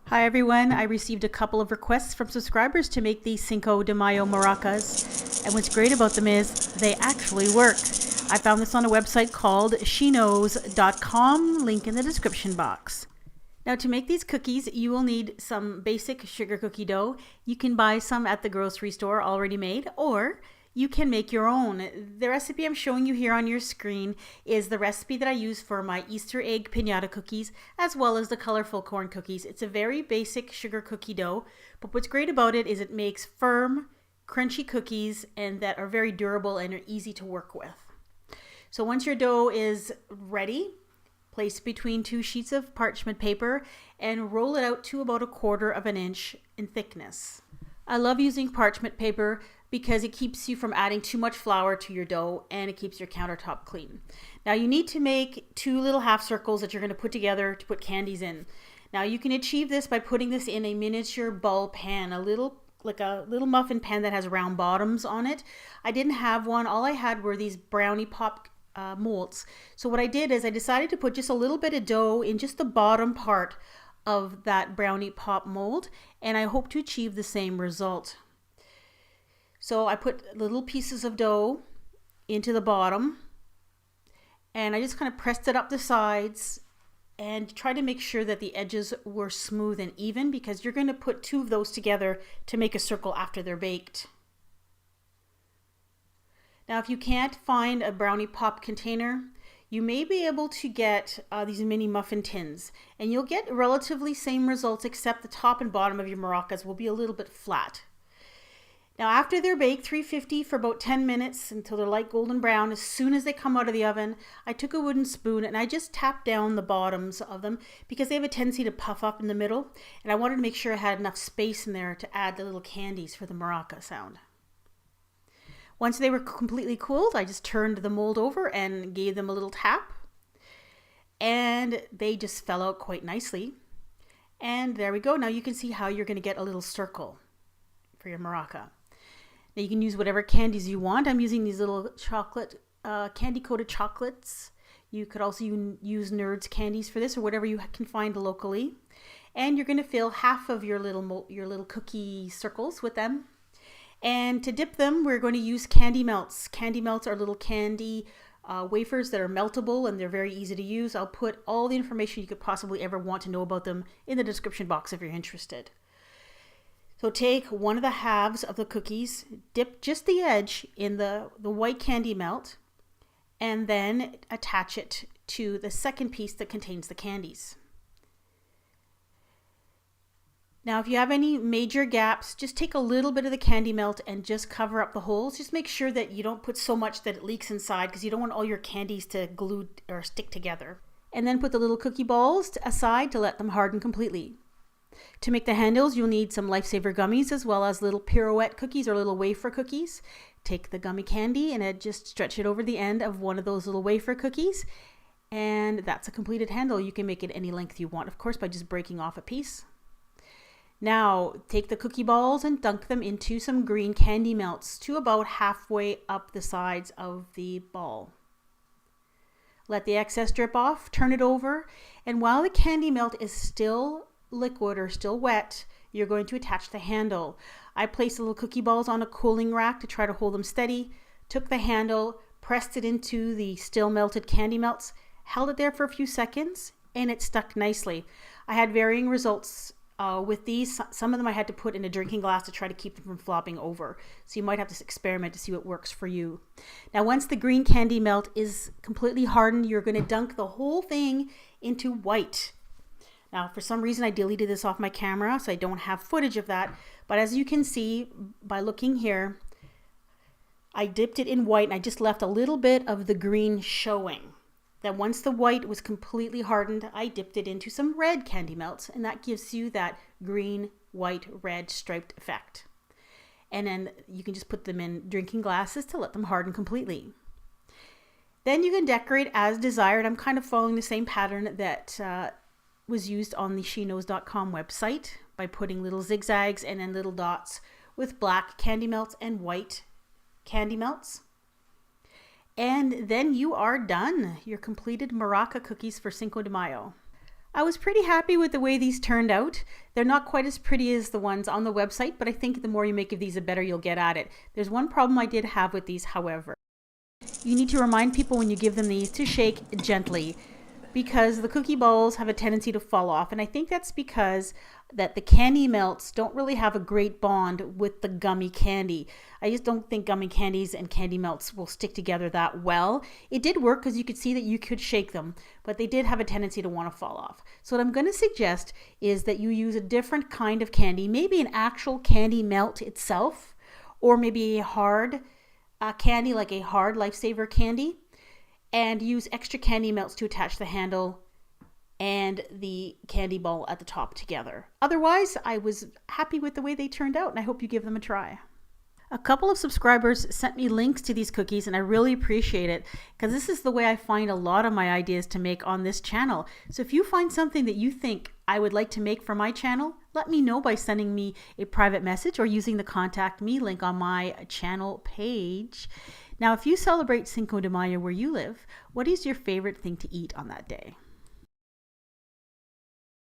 Hi everyone, I received a couple of requests from subscribers to make these Cinco de Mayo maracas, and what's great about them is they actually work. I found this on a website called sheknows.com, link in the description box. Now to make these cookies, you will need some basic sugar cookie dough. You can buy some at the grocery store already made, or you can make your own. The recipe I'm showing you here on your screen is the recipe that I use for my Easter egg piñata cookies, as well as the colorful corn cookies. It's a very basic sugar cookie dough, but what's great about it is it makes firm, crunchy cookies and that are very durable and are easy to work with. So once your dough is ready, place it between two sheets of parchment paper and roll it out to about 1/4 of an inch in thickness. I love using parchment paper because it keeps you from adding too much flour to your dough and it keeps your countertop clean. Now you need to make 2 little half circles that you're going to put together to put candies in. Now you can achieve this by putting this in a miniature ball pan, like a little muffin pan that has round bottoms on it. I didn't have one. All I had were these brownie pop molds. So what I did is I decided to put just a little bit of dough in just the bottom part of that brownie pop mold, and I hope to achieve the same result. So I put little pieces of dough into the bottom and I just kind of pressed it up the sides and try to make sure that the edges were smooth and even, because you're going to put 2 of those together to make a circle after they're baked. Now if you can't find a brownie pop container, you may be able to get these mini muffin tins, and you'll get relatively same results, except the top and bottom of your maracas will be a little bit flat. Now after they're baked 350 for about 10 minutes until they're light golden brown, as soon as they come out of the oven, I took a wooden spoon and I just tapped down the bottoms of them because they have a tendency to puff up in the middle, and I wanted to make sure I had enough space in there to add the little candies for the maraca sound. Once they were completely cooled, I just turned the mold over and gave them a little tap, and they just fell out quite nicely. And there we go. Now you can see how you're going to get a little circle for your maraca. Now you can use whatever candies you want. I'm using these little chocolate, candy coated chocolates. You could also use Nerds candies for this, or whatever you can find locally. And you're going to fill half of your little cookie circles with them. And to dip them, we're going to use candy melts. Candy melts are little candy wafers that are meltable, and they're very easy to use. I'll put all the information you could possibly ever want to know about them in the description box if you're interested. So take one of the halves of the cookies, dip just the edge in the white candy melt, and then attach it to the second piece that contains the candies. Now if you have any major gaps, just take a little bit of the candy melt and just cover up the holes. Just make sure that you don't put so much that it leaks inside, because you don't want all your candies to glue or stick together. And then put the little cookie balls aside to let them harden completely. To make the handles, you'll need some Lifesaver gummies as well as little pirouette cookies or little wafer cookies. Take the gummy candy and just stretch it over the end of one of those little wafer cookies, and that's a completed handle. You can make it any length you want, of course, by just breaking off a piece. Now take the cookie balls and dunk them into some green candy melts to about halfway up the sides of the ball. Let the excess drip off, turn it over, and while the candy melt is still liquid or still wet, you're going to attach the handle. I placed the little cookie balls on a cooling rack to try to hold them steady, took the handle, pressed it into the still melted candy melts, held it there for a few seconds, and it stuck nicely. I had varying results with these. Some of them I had to put in a drinking glass to try to keep them from flopping over. So you might have to experiment to see what works for you. Now once the green candy melt is completely hardened, you're going to dunk the whole thing into white. Now for some reason I deleted this off my camera, so I don't have footage of that. But as you can see by looking here, I dipped it in white and I just left a little bit of the green showing. Then once the white was completely hardened, I dipped it into some red candy melts, and that gives you that green, white, red striped effect. And then you can just put them in drinking glasses to let them harden completely. Then you can decorate as desired. I'm kind of following the same pattern that was used on the sheknows.com website by putting little zigzags and then little dots with black candy melts and white candy melts. And then you are done. Your completed maraca cookies for Cinco de Mayo. I was pretty happy with the way these turned out. They're not quite as pretty as the ones on the website, but I think the more you make of these, the better you'll get at it. There's one problem I did have with these, however. You need to remind people when you give them these to shake gently, because the cookie balls have a tendency to fall off, and I think that's because that the candy melts don't really have a great bond with the gummy candy. I just don't think gummy candies and candy melts will stick together that well. It did work because you could see that you could shake them, but they did have a tendency to want to fall off. So what I'm going to suggest is that you use a different kind of candy, maybe an actual candy melt itself, or maybe a hard candy like a hard Lifesaver candy, and use extra candy melts to attach the handle and the candy ball at the top together. Otherwise, I was happy with the way they turned out, and I hope you give them a try. A couple of subscribers sent me links to these cookies, and I really appreciate it because this is the way I find a lot of my ideas to make on this channel. So if you find something that you think I would like to make for my channel, let me know by sending me a private message or using the contact me link on my channel page. Now, if you celebrate Cinco de Mayo where you live, what is your favorite thing to eat on that day?